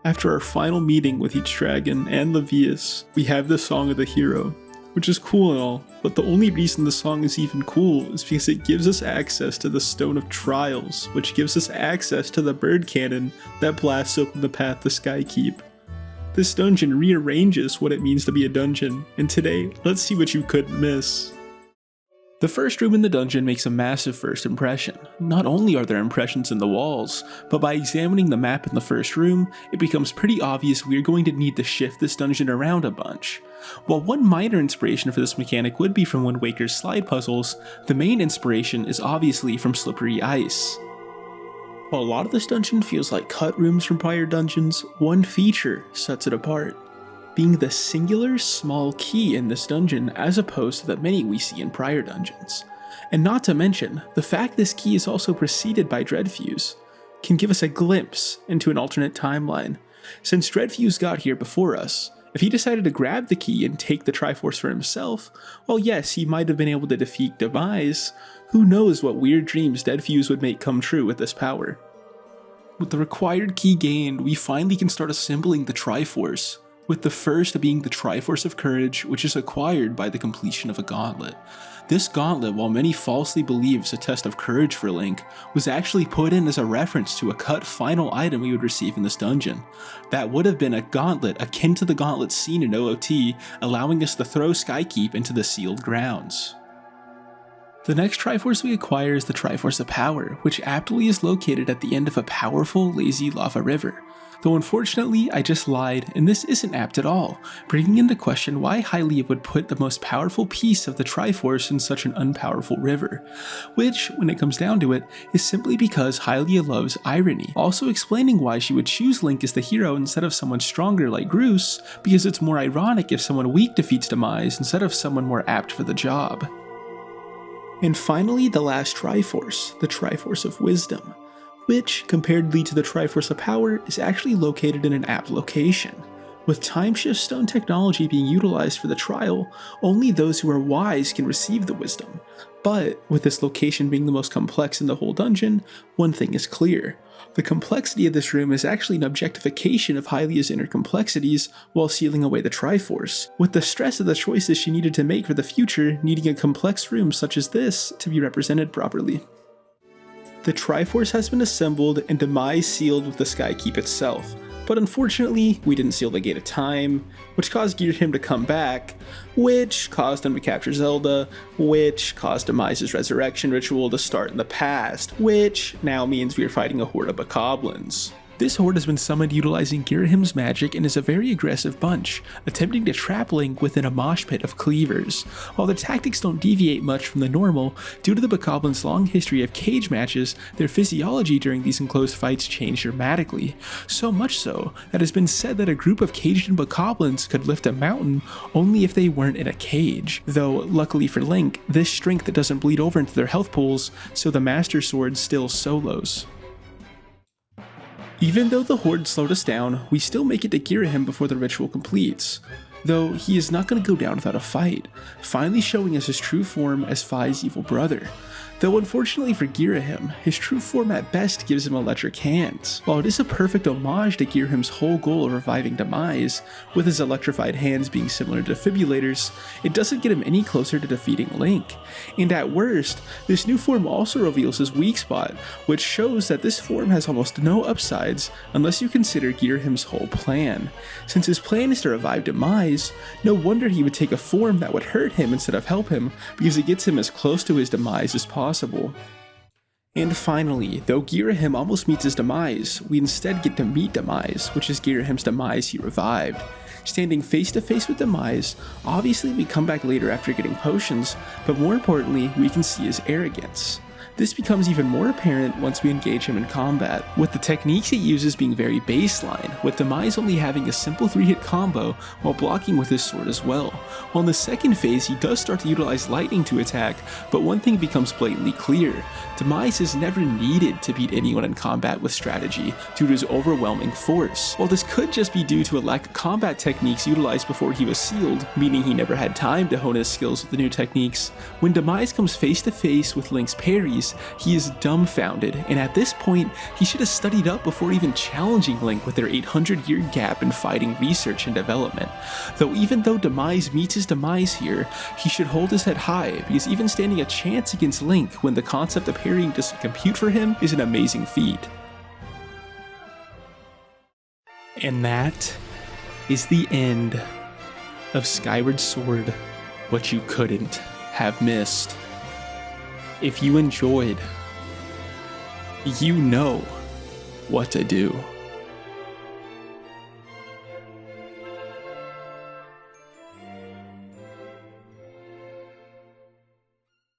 After our final meeting with each dragon and Levius, we have the Song of the Hero, which is cool and all, but the only reason the song is even cool is because it gives us access to the Stone of Trials, which gives us access to the bird cannon that blasts open the path to Skykeep. This dungeon rearranges what it means to be a dungeon, and today, let's see what you couldn't miss. The first room in the dungeon makes a massive first impression. Not only are there impressions in the walls, but by examining the map in the first room, it becomes pretty obvious we're going to need to shift this dungeon around a bunch. While one minor inspiration for this mechanic would be from Wind Waker's slide puzzles, the main inspiration is obviously from Slippery Ice. While a lot of this dungeon feels like cut rooms from prior dungeons, one feature sets it apart, being the singular small key in this dungeon as opposed to the many we see in prior dungeons. And not to mention, the fact this key is also preceded by Dreadfuse can give us a glimpse into an alternate timeline. Since Dreadfuse got here before us, if he decided to grab the key and take the Triforce for himself, well yes, he might have been able to defeat Demise. Who knows what weird dreams Dreadfuse would make come true with this power. With the required key gained, we finally can start assembling the Triforce, with the first being the Triforce of Courage, which is acquired by the completion of a gauntlet. This gauntlet, while many falsely believe is a test of courage for Link, was actually put in as a reference to a cut final item we would receive in this dungeon. That would have been a gauntlet akin to the gauntlet seen in OOT, allowing us to throw Skykeep into the sealed grounds. The next Triforce we acquire is the Triforce of Power, which aptly is located at the end of a powerful, lazy lava river. Though unfortunately, I just lied, and this isn't apt at all, bringing into question why Hylia would put the most powerful piece of the Triforce in such an unpowerful river, which, when it comes down to it, is simply because Hylia loves irony, also explaining why she would choose Link as the hero instead of someone stronger like Groose, because it's more ironic if someone weak defeats Demise instead of someone more apt for the job. And finally, the last Triforce, the Triforce of Wisdom, which, comparedly to the Triforce of Power, is actually located in an apt location. With time shift stone technology being utilized for the trial, only those who are wise can receive the wisdom. But, with this location being the most complex in the whole dungeon, one thing is clear. The complexity of this room is actually an objectification of Hylia's inner complexities while sealing away the Triforce, with the stress of the choices she needed to make for the future needing a complex room such as this to be represented properly. The Triforce has been assembled and Demise sealed with the Skykeep itself, but unfortunately we didn't seal the Gate of Time, which caused Girahim to come back, which caused him to capture Zelda, which caused Demise's resurrection ritual to start in the past, which now means we are fighting a horde of bokoblins. This horde has been summoned utilizing Girahim's magic and is a very aggressive bunch, attempting to trap Link within a mosh pit of cleavers. While the tactics don't deviate much from the normal, due to the bokoblins' long history of cage matches, their physiology during these enclosed fights changed dramatically. So much so that it has been said that a group of caged-in bokoblins could lift a mountain only if they weren't in a cage. Though, luckily for Link, this strength doesn't bleed over into their health pools, so the Master Sword still solos. Even though the Horde slowed us down, we still make it to Girahim before the ritual completes, though he is not going to go down without a fight, finally showing us his true form as Phi's evil brother. Though unfortunately for Girahim, his true form at best gives him electric hands. While it is a perfect homage to Girahim's whole goal of reviving Demise, with his electrified hands being similar to defibrillators, it doesn't get him any closer to defeating Link. And at worst, this new form also reveals his weak spot, which shows that this form has almost no upsides unless you consider Girahim's whole plan. Since his plan is to revive Demise, no wonder he would take a form that would hurt him instead of help him, because it gets him as close to his demise as possible. And finally, though Girahim almost meets his demise, we instead get to meet Demise, which is Girahim's demise he revived. Standing face to face with Demise, obviously we come back later after getting potions, but more importantly, we can see his arrogance. This becomes even more apparent once we engage him in combat, with the techniques he uses being very baseline, with Demise only having a simple 3-hit combo while blocking with his sword as well. While in the second phase he does start to utilize lightning to attack, but one thing becomes blatantly clear: Demise has never needed to beat anyone in combat with strategy due to his overwhelming force. While this could just be due to a lack of combat techniques utilized before he was sealed, meaning he never had time to hone his skills with the new techniques, when Demise comes face to face with Link's parries, Demise, he is dumbfounded, and at this point, he should have studied up before even challenging Link with their 800-year gap in fighting research and development. Though even though Demise meets his demise here, he should hold his head high, because even standing a chance against Link when the concept of parrying doesn't compute for him is an amazing feat. And that is the end of Skyward Sword, what you couldn't have missed. If you enjoyed, you know what to do.